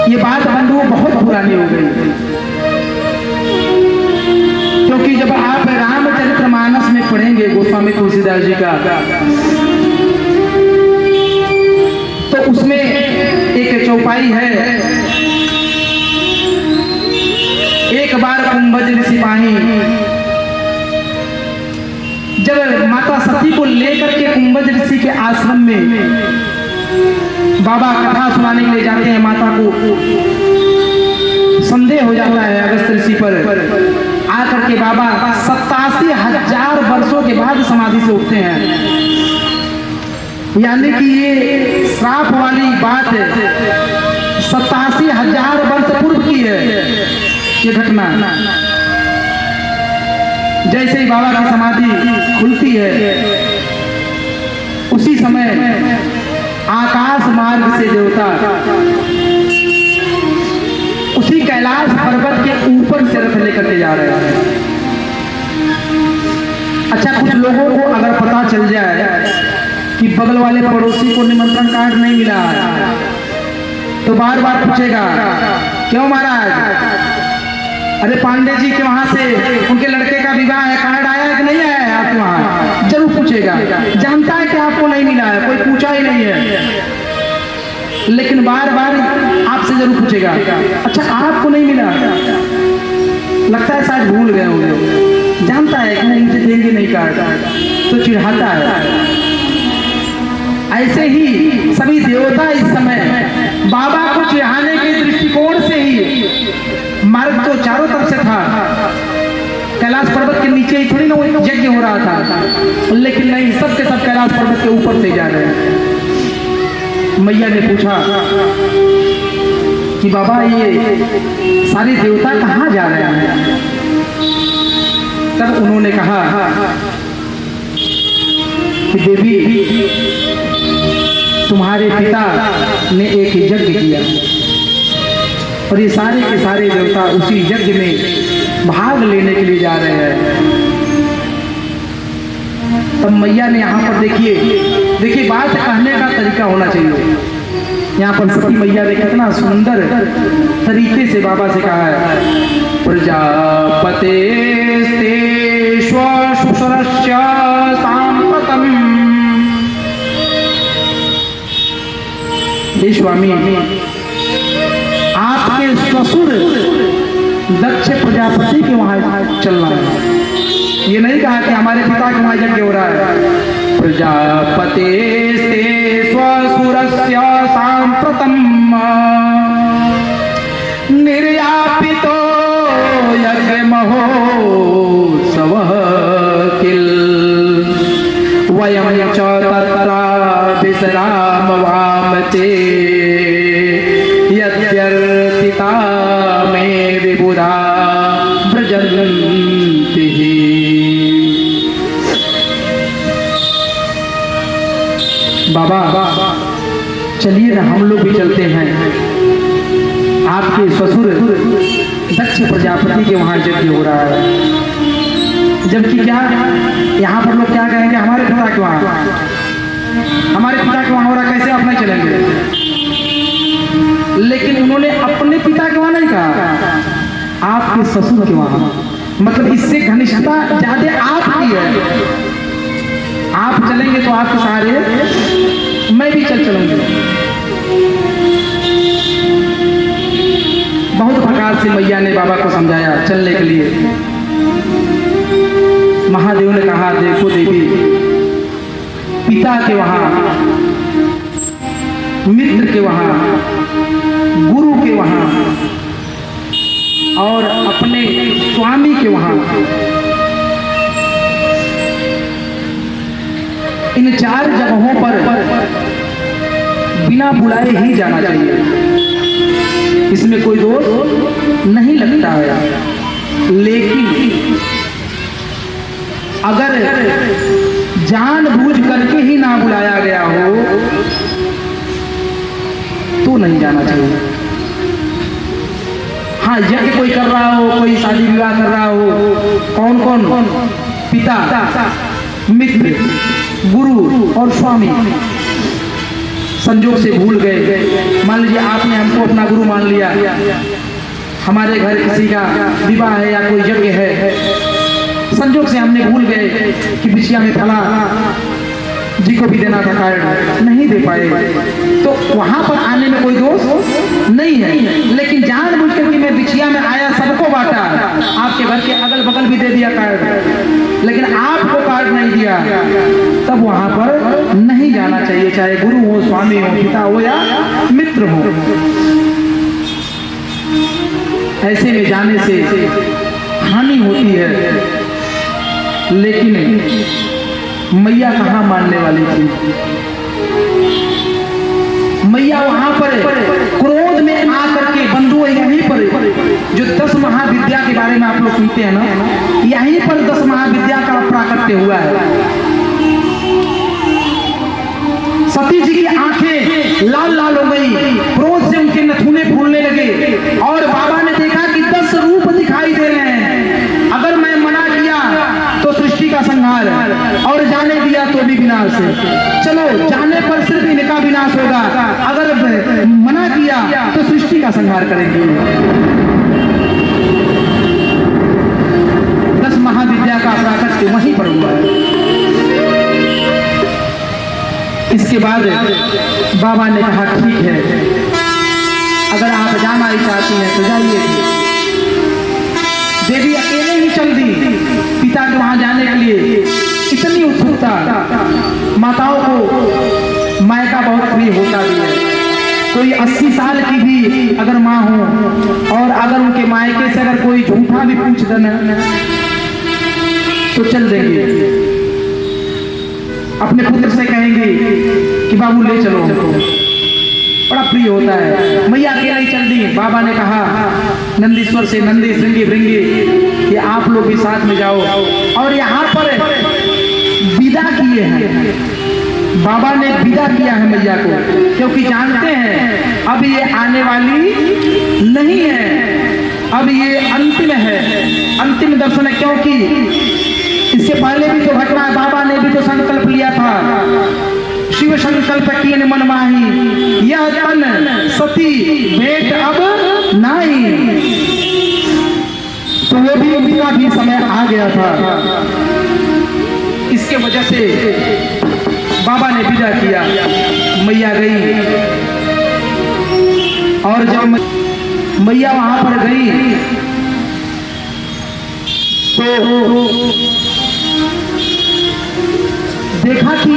ये बात बंधुओं बहुत पुरानी हो गई, क्योंकि जब आप रामचरितमानस में पढ़ेंगे गोस्वामी तुलसीदास जी का, तो उसमें एक चौपाई है, एक बार कुंभज सिपाही जब माता सती को लेकर के कुंभज ऋषि के आश्रम में बाबा कथा सुनाने के लिए जाते हैं, माता को संदेह हो जाता है अगस्त ऋषि पर, आकर के बाबा 87,000 वर्षों के बाद समाधि से उठते हैं। यानी कि ये श्राप वाली बात 87,000 वर्ष पूर्व की है ये घटना। जैसे ही बाबा की समाधि खुलती है, उसी समय आकाश मार्ग से देवता उसी कैलाश पर्वत के ऊपर से रथ लेकर के जा रहे हैं। अच्छा, कुछ लोगों को अगर पता चल जाए कि बगल वाले पड़ोसी को निमंत्रण कार्ड नहीं मिला, तो बार बार पूछेगा, क्यों महाराज, अरे पांडे जी के वहां से उनके लड़के का विवाह है, कार्ड आया कि नहीं आया है आपके वहां, जरूर पूछेगा। जानता है कि आपको नहीं मिला है, कोई पूछा ही नहीं है, लेकिन बार बार आपसे जरूर पूछेगा, अच्छा आपको नहीं मिला, लगता है शायद भूल गए होंगे, जानता है कि नहीं मुझे देंगे नहीं कार्ड, तो चिढ़ाता है। ऐसे ही सभी देवता इस समय बाबा को चिढ़ाने के दृष्टिकोण से ही, मार्ग तो चारों तरफ से था, कैलाश पर्वत के नीचे ही थोड़ी ना यज्ञ हो रहा था, लेकिन नहीं, सबके सब कैलाश पर्वत के ऊपर से जा रहे हैं। मैया ने पूछा कि बाबा ये सारे देवता कहाँ जा रहे हैं? तब उन्होंने कहा कि देवी, तुम्हारे पिता ने एक यज्ञ किया और ये सारे के सारे देवता उसी यज्ञ में भाग लेने के लिए जा रहे हैं। तब मैया ने यहाँ पर देखिए बात कहने का तरीका होना चाहिए। यहाँ पर सती मैया ने कितना सुंदर तरीके से बाबा से कहा है, प्रजापते सांप्रतम, हे स्वामी, आपके ससुर दक्ष प्रजापति के वहां चलना है। ये नहीं कहा कि हमारे पिता के वहां यज्ञ हो रहा है। प्रजापते स्वसुरस्य सांप्रतम निर्यापितो यज्ञ महोत्सवः किल वयं च तत्र विश्रामवामते यद्यर्पिता मे विबुधा व्रजन्ति। बाबा चलिए ना, हम लोग भी चलते हैं, आपके ससुर दक्ष प्रजापति के वहां यज्ञ हो रहा है। जबकि क्या यहाँ पर लोग क्या कहेंगे, हमारे पिता के वहां हो रहा, कैसे आप नहीं चलेंगे? लेकिन उन्होंने अपने पिता के वहां नहीं कहा, आपके ससुर के वहां, मतलब इससे घनिष्ठता ज्यादा आपकी है। आप चलेंगे तो आपके सहारे मैं भी चलूंगी। बहुत प्रकार से मैया ने बाबा को समझाया चलने के लिए। महादेव ने कहा, देखो देवी, पिता के वहां, मित्र के वहां, गुरु के वहां और अपने स्वामी के वहां, इन 4 जगहों पर बिना बुलाए ही जाना चाहिए, इसमें कोई दोष नहीं लगता है। लेकिन अगर जानबूझ करके ही ना बुलाया गया हो तो नहीं जाना चाहिए। हाँ, यज्ञ कोई कर रहा हो, कोई शादी विवाह कर रहा हो, कौन कौन, पिता, मित्र, गुरु और स्वामी, संजोग से भूल गए। मान लीजिए आपने हमको अपना गुरु मान लिया, हमारे घर किसी का विवाह है या कोई यज्ञ है, संजोग से हमने भूल गए कि बिछिया में फला जी को भी देना था कार्ड, नहीं दे पाए, तो वहां पर आने में कोई दोष नहीं है। लेकिन जानबूझ कर कि मैं बिछिया में आया, सबको बांटा, आपके घर के अगल बगल भी दे दिया कार्ड, लेकिन आपको कार्ड नहीं दिया, तब वहां पर नहीं जाना चाहिए, चाहे गुरु हो, स्वामी हो, पिता हो या मित्र हो। ऐसे में जाने से हानि होती है। लेकिन मैया कहाँ मानने वाली थी? मैया वहां पर क्रोध में आकर के बंधु यहीं पर जो 10 महाविद्या के बारे में आप लोग सुनते हैं ना, यहीं पर 10 महाविद्या का प्राकट्य हुआ है। सती जी की आंखें लाल लाल हो गई, क्रोध से उनके नथुने फूलने लगे और बाबा ने देखा कि 10 रूप दिखाई दे रहे हैं। अगर मैं मना किया तो सृष्टि का संहार, और जाने दिया तो भी विनाश। चलो, जाने पर सिर्फ इनका विनाश होगा, अगर मना किया तो सृष्टि का संहार करेंगे। 10 महाविद्या का प्राकट्य वहीं पर हुआ है। इसके बाद बाबा ने कहा ठीक है, अगर आप जाना ही चाहती हैं तो जाइए। देवी अकेले ही चल दी पिता के वहां जाने के लिए। इतनी उत्सुकता, माताओं को मायका बहुत प्रिय होता भी है। कोई 80 साल की भी अगर माँ हो और अगर उनके मायके से अगर कोई झूठा भी पूछ देना तो चल देंगे, अपने पुत्र से कहेंगे कि बाबू ले चलो हमको, बड़ा प्रिय होता है। मैया अकेले ही चल दी। बाबा ने कहा नंदीश्वर से, नंदी श्रृंगी भृंगी, कि आप लोग भी साथ में जाओ। और यहाँ पर विदा किए हैं, बाबा ने विदा किया है मैया को, क्योंकि जानते हैं अब ये आने वाली नहीं है, अब ये अंतिम है, अंतिम दर्शन है। क्योंकि इसके पहले भी तो घटना है, बाबा ने भी तो संकल्प लिया था, शिव संकल्प कीन मन माही, यह तन सती भेंट अब नाही। तो वो भी उनका भी समय आ गया था। इसके वजह से बाबा ने विदा किया, मैया गई। और जब मैया वहां पर गई तो देखा कि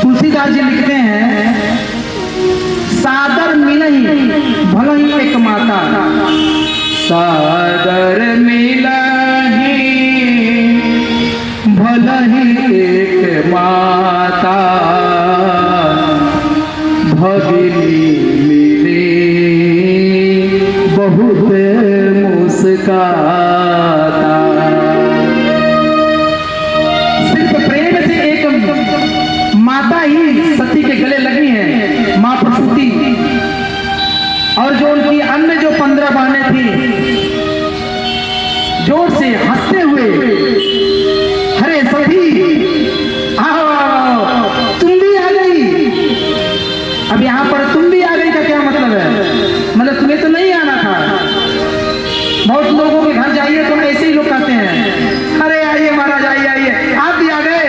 तुलसीदास जी लिखते हैं, सादर मिलही भलही एक माता, सादर मिलही भलही एक माता, भगिनी मिले बहुत मुस्काता। सिर्फ प्रेम से एक माता ही सती के गले लगी है, मां प्रसूति। और जो उनकी अन्य जो 15 बहनें थी, जोर से हंसते हुए, अरे सती आओ, तुम भी आ गई। अब यहाँ पर तुम भी आ गई का क्या मतलब है? मतलब तुम्हें तो नहीं आना था। बहुत लोगों के घर जाइए तो ऐसे ही लोग कहते हैं, अरे आइए महाराज, आइए आइए, आप भी आ गए।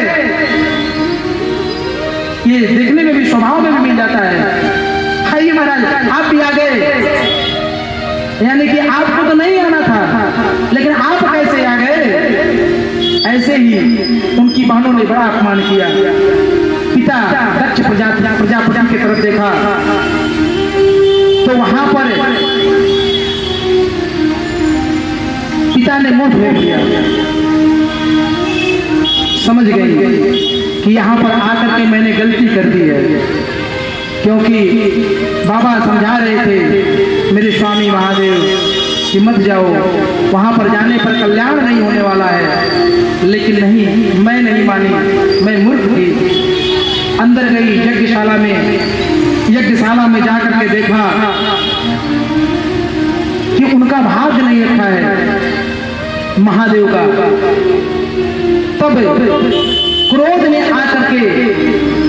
ये देखने में भी, स्वभाव में भी मिल जाता है, आइए महाराज आप भी आ गए। यानी कि आपको तो नहीं आना था, लेकिन आप कैसे आ गए? ऐसे ही उनकी बहनों ने बड़ा अपमान किया। पिता दक्ष प्रजापति की तरफ देखा तो वहां पर पिता ने मुंह फेर लिया, समझ गई कि यहाँ पर आकर के मैंने गलती कर दी है। क्योंकि बाबा समझा रहे थे मेरे स्वामी महादेव कि मत जाओ, वहां पर जाने पर कल्याण नहीं होने वाला है। लेकिन नहीं, मैं नहीं मानी, मैं मूर्ख थी। अंदर गई यज्ञशाला में जाकर के देखा कि उनका भाग्य नहीं रखा है महादेव का। तब क्रोध में आकर के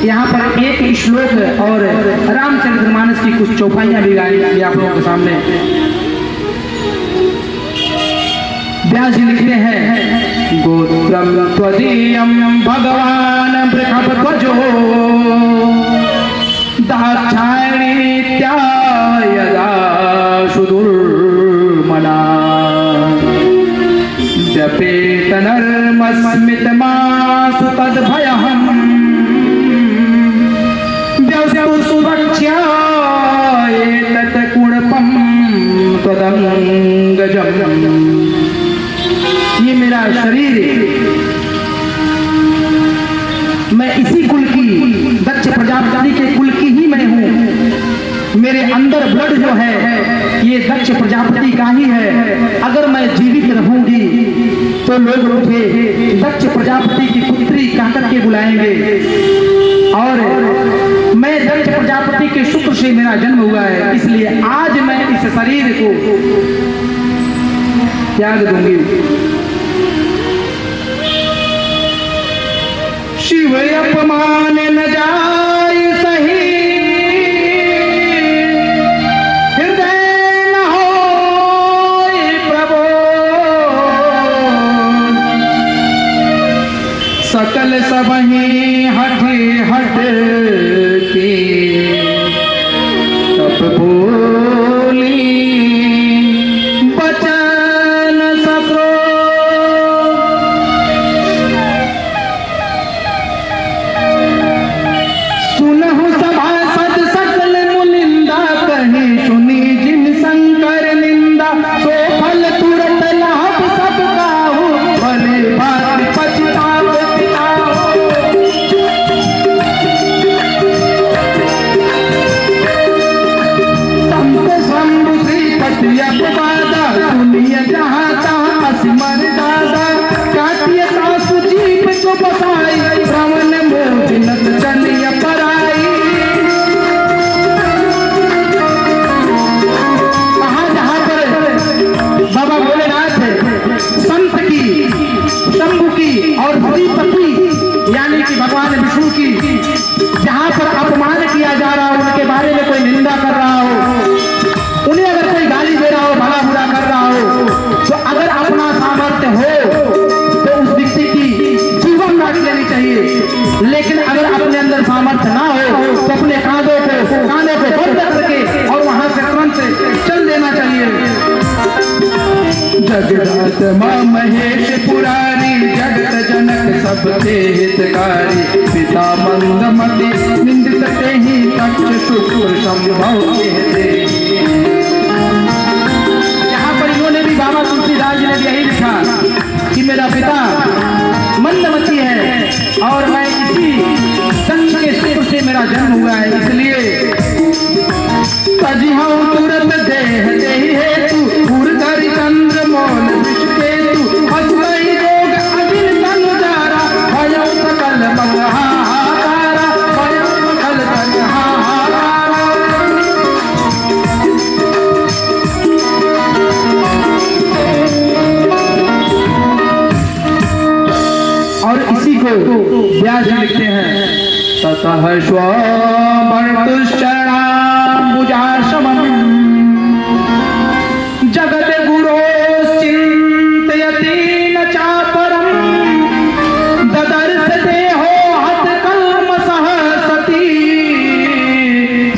यहाँ पर एक श्लोक और रामचरितमानस की कुछ चौपाइयां भी गाई गई आप लोगों के सामने। व्यास जी लिखते हैं, गोत्रम त्वदीयं भगवान वृषभध्वजो दाक्षायणीत्या यदा सुदुर्मना जपेत नर्मस्मितमासु तद्भयहम् व्यस्तु सुरक्ष्याय तत् कुणपं त्वदंगजम्। ये मेरा शरीर, मैं इसी कुल की, दक्ष प्रजापति के कुल की ही मैं हूँ। मेरे अंदर ब्लड जो है ये दक्ष प्रजापति का ही है। अगर मैं जीवित रहूंगी तो लोग मुझे दक्ष प्रजापति की पुत्री कहकर के बुलाएंगे, और मैं दक्ष प्रजापति के शुक्र से मेरा जन्म हुआ है, इसलिए आज मैं इस शरीर को त्याग दूंगी। शिव अपमान न जाय सही, हृदय न होय प्रबोध, सकल सबहि हठे हठ के तब बोली बचन सको। सुनहु सभासद सकल मुनिंदा, कहे सुनी जिन शंकर निंदा, सो फल तुरंत लाभ सब काहू, भले भांति पछताओ पिताओ। संत शंभु श्रीपति अपवादा, सुनिए जहाँ तहाँ सिमर दादा, काटिय सासु जीव को बसाई, श्रवण मोदिनत चलिय पराई। कहा जहाँ पर बाबा भोलेनाथ संत की, शंभु की और श्रीपति यानी कि भगवान विष्णु की जहाँ पर अपमान किया जा रहा हो, उनके बारे में कोई निंदा कर रहा हो, उन्हें अगर कोई गाली दे रहा हो, भला बुरा कर रहा हो, तो अगर अपना सामर्थ्य हो तो उस व्यक्ति की जीवन काट लेनी चाहिए। लेकिन अगर अपने अंदर सामर्थ्य ना हो तो अपने कांधों को बंद करके और वहां से तुरंत चल देना चाहिए। जगन्नाथ मां महेश पुरारी, जगत जनक सबके हितकारी, पिता मंदमति निंदित तेहि, तक्ष शुक्र संभव कहते। यहाँ पर इन्होंने भी बाबा तुलसीदास जी ने भी यही लिखा कि मेरा पिता मंदमती है और मैं इसी दक्ष के शुक्र से मेरा जन्म हुआ है, इसलिए तजिहु तुरंत देह देहि हेतु, पूर्धरि चंद्र मौल विष केतु, असुरहि रोग अजिन तन जारा, भयउ सकल मम हाहाकारा, भयउ सकल तन हाहाकारा। और इसी को व्यास जी लिखते हैं, ततः स्वभर्तुश्चरणाम्बुजाशमं जगत गुरो चिन्तयति न चापरं, ददर्श देहो हत कल्मषः सती,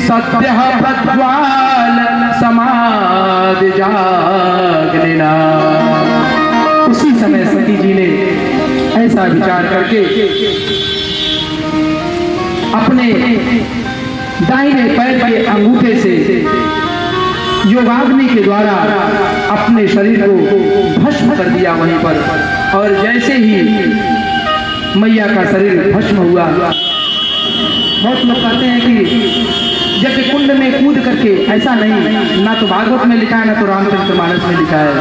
सत्यः प्रज्वाल समाधि जागनिना। उसी समय सती जी ने ऐसा विचार करके अपने दाहिने पैर के अंगूठे से योगाग्नि के द्वारा अपने शरीर को भस्म कर दिया वहीं पर। और जैसे ही मैया का शरीर भस्म हुआ, बहुत लोग कहते हैं कि जब कुंड में कूद करके, ऐसा नहीं, ना तो भागवत में लिखा है ना तो रामचरितमानस में लिखा है,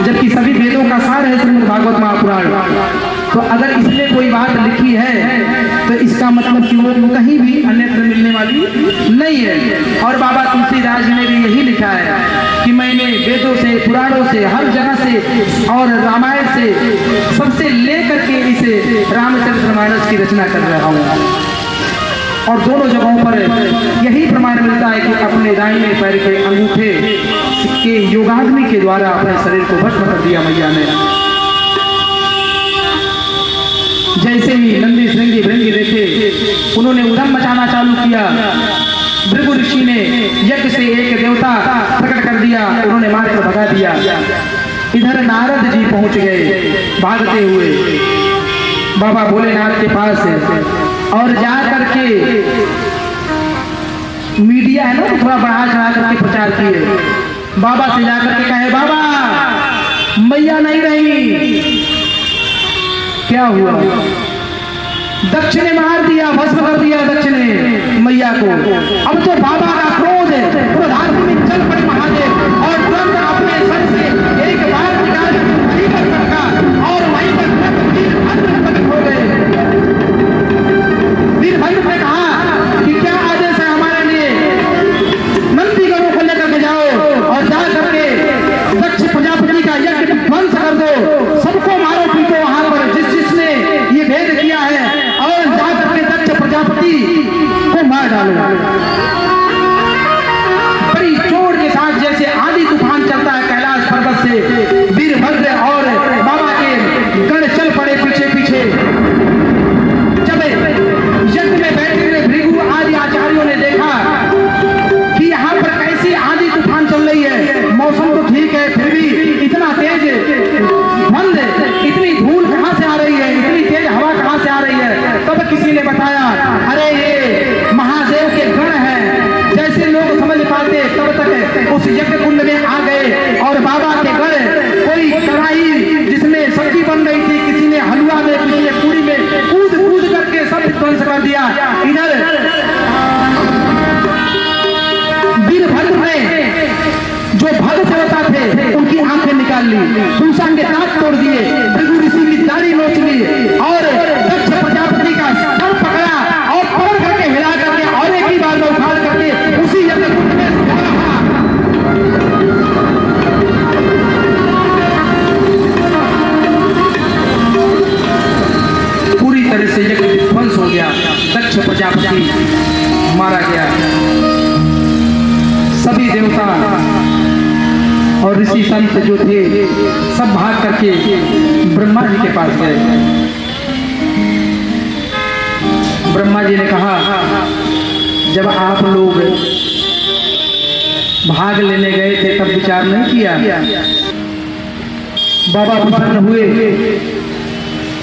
जबकि सभी वेदों का सार है श्रीमद् भागवत महापुराण। तो अगर इसमें कोई बात लिखी है तो इसका मतलब कि वो कहीं भी अन्यत्र मिलने वाली नहीं है। और बाबा तुलसीदास जी ने भी यही लिखा है कि कि मैंने वेदों से, पुराणों से, हर जगह से और रामायण से सबसे लेकर के इसे रामचरितमानस की रचना कर रहा हूँ। और दोनों जगहों पर यही प्रमाण मिलता है कि अपने दाहिने पैर के अंगूठे के योगाग्नि के द्वारा अपने शरीर को भस्म कर दिया मैया ने। जैसे ही नंदी श्रृंगी भृंगी देखे उन्होंने उधम मचाना चालू किया। भृगु ऋषि ने यज्ञ से एक देवता प्रकट कर दिया, उन्होंने मारकर भगा दिया। इधर नारद जी पहुंच गए भागते हुए बाबा भोलेनाथ के पास और जा करके मीडिया है ना, थोड़ा बढ़ा चढ़ा करके प्रचार किए। बाबा से जाकर के कहे, बाबा मैया नहीं रही। क्या हुआ? दक्ष ने मार दिया, भस्म कर दिया दक्ष ने मैया को। अब तो बाबा का क्रोध क्रोधाग्नि में चल पड़े महादेव और तुरंत अपने सर से एक बार निकाल और वहीं पर प्रकट हो गए। वीरभद्र ने कहा कि क्या आदेश है हमारे लिए? नंदी गणों को लेकर के जाओ और जा करके दक्ष प्रजापति का यज्ञ ध्वंस कर दो, सबको मारो पीटो वहां पर जिसने ये भेद किया है, और जा करके दक्ष प्रजापति को मार डालो। बड़ी जोर के साथ जैसे आंधी तूफान चलता है कैलाश पर्वत से, वीरभद्र और बाबा के गण चल पड़े पीछे पीछे। जब यज्ञ में बैठे हुए भृगु आदि आचार्यों ने देखा कि यहाँ पर कैसी आंधी तूफान चल रही है, मौसम तो ठीक है फिर भी इतना तेज मंद, इतनी धूल कहाँ से आ रही है, इतनी तेज हवा कहाँ से आ रही है? तब किसी ने बताया, अरे ये महादेव के गण हैं। जैसे लोग समझ पाते तब तक उस यज्ञ कुंड में आ गए और बाबा के गण, कोई कढ़ाई जिसमें सब्जी बन रही थी, किसी ने हलवा में, किसी ने पूरी में कूद कूद करके सब ध्वंस कर दिया। इधर वीरभद्र ने जो भक्त देवता थे उनकी आंखें निकाल ली, दूसरा के दांत तोड़ दिए, भृगु ऋषि की दाढ़ी नोच ली और दक्ष प्रजापति का सर पकड़ा और पकड़ करके हिला करके और एक ही बार में उखाड़ करके उसी यज्ञ कुंड में पूरी तरह से यज्ञ ध्वंस हो गया। दक्ष प्रजापति मारा गया। सभी देवता और ऋषि संत जो थे सब भाग करके ब्रह्मा जी के पास गए। ब्रह्मा जी ने कहा, जब आप लोग भाग लेने गए थे तब विचार नहीं किया? बाबा प्रसन्न हुए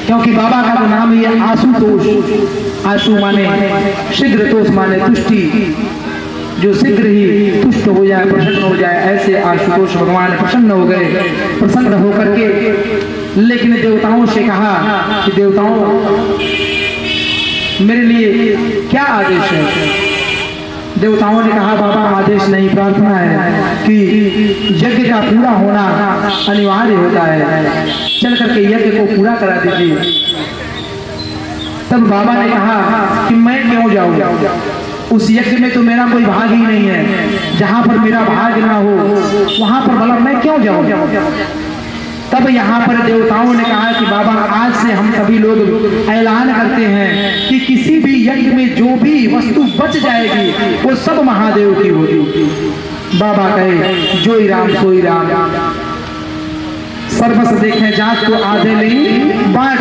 क्योंकि बाबा का तो नाम ही है आशुतोष। आशु माने शीघ्र, तोष माने तुष्टि, जो शीघ्र ही तुष्ट हो जाए, प्रसन्न हो जाए, ऐसे आशुतोष भगवान प्रसन्न हो गए। प्रसन्न होकर के लेकिन देवताओं से कहा कि देवताओं मेरे लिए क्या आदेश है? देवताओं ने कहा, बाबा आदेश नहीं, प्रार्थना है कि यज्ञ का पूरा होना अनिवार्य होता है, चल करके यज्ञ को पूरा करा दीजिए। तब बाबा ने कहा कि मैं क्यों जाऊं? उस यज्ञ में तो मेरा कोई भाग ही नहीं है, जहां पर मेरा भाग ना हो वहां पर भला मैं क्यों जाऊं? तब यहाँ पर देवताओं ने कहा कि बाबा आज से हम सभी लोग ऐलान करते हैं कि किसी भी यज्ञ में जो भी वस्तु बच जाएगी वो सब महादेव की होगी। बाबा कहे, जोई राम सोई राम, सर्वस देखें जात को आधे नहीं बांट।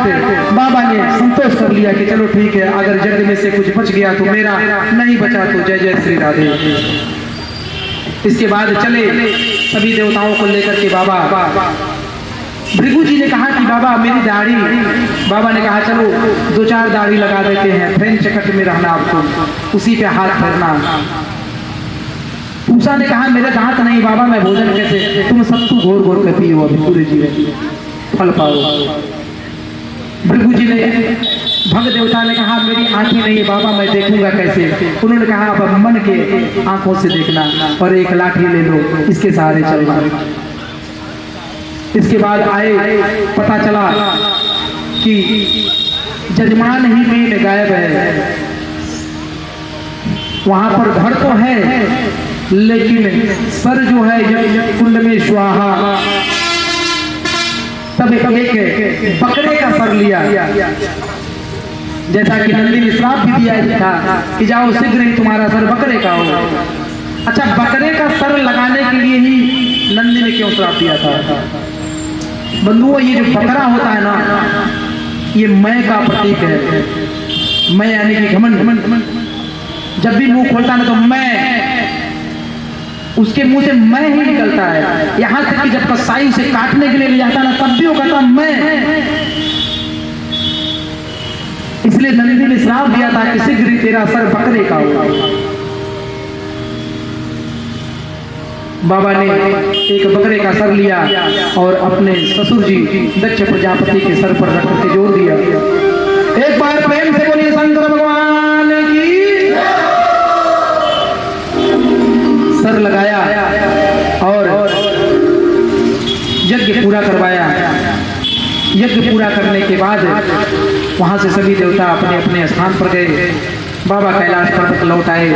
बाबा ने संतोष कर लिया कि चलो ठीक है, अगर यज्ञ में से कुछ बच गया तो मेरा, नहीं बचा तो जय जय श्री राधे। इसके बाद चले सभी देवताओं को लेकर के बाबा। भृगु जी ने कहा कि बाबा मेरी दाढ़ी, बाबा ने कहा चलो 2-4 दाढ़ी लगा देते हैं, फ्रेंच कट में रहना आपको, उसी पे हाथ फेरना। पूषा ने कहा मेरे दांत नहीं बाबा, मैं भोजन कैसे? तुम सत्तू घोर घोर के पियो अभी पूरे जीवन फल पाओ। भृगु जी ने, भग देवता ने कहा मेरी आंखें नहीं है बाबा, मैं देखूंगा कैसे? उन्होंने कहा अब मन के आंखों से देखना और एक लाठी ले लो, इसके सहारे चलना। इसके बाद आए, पता चला कि जजमान ही मेन गायब है। वहां पर घर तो है लेकिन सर जो है जब कुंड में स्वाहा, तब एक बकरे का सर लिया, जैसा कि नंदी ने श्राप भी दिया था कि जाओ शीघ्र ही तुम्हारा सर बकरे का हो। अच्छा, बकरे का सर लगाने के लिए ही नंदी ने क्यों श्राप दिया था? बंधुओं, ये जो बकरा होता है ना, ये मैं का प्रतीक है। मैं यानी कि घमंड। जब भी मुंह खोलता है ना तो मैं, उसके मुंह से मैं ही निकलता है। यहां तक कि जब कसाई उसे काटने के लिए ले जाता है ना, तब भी वो कहता मैं। इसलिए नंदी ने श्राप दिया था कि शीघ्र ही तेरा सर बकरे का होगा। बाबा ने एक बकरे का सर लिया और अपने ससुर जी दक्ष प्रजापति के सर पर रख के जोड़ दिया। एक बार प्रेम से बोलिए शंकर भगवान की। सर लगाया और यज्ञ पूरा करवाया। यज्ञ पूरा करने के बाद वहां से सभी देवता अपने अपने स्थान पर गए। बाबा कैलाश पर्वत लौट आए।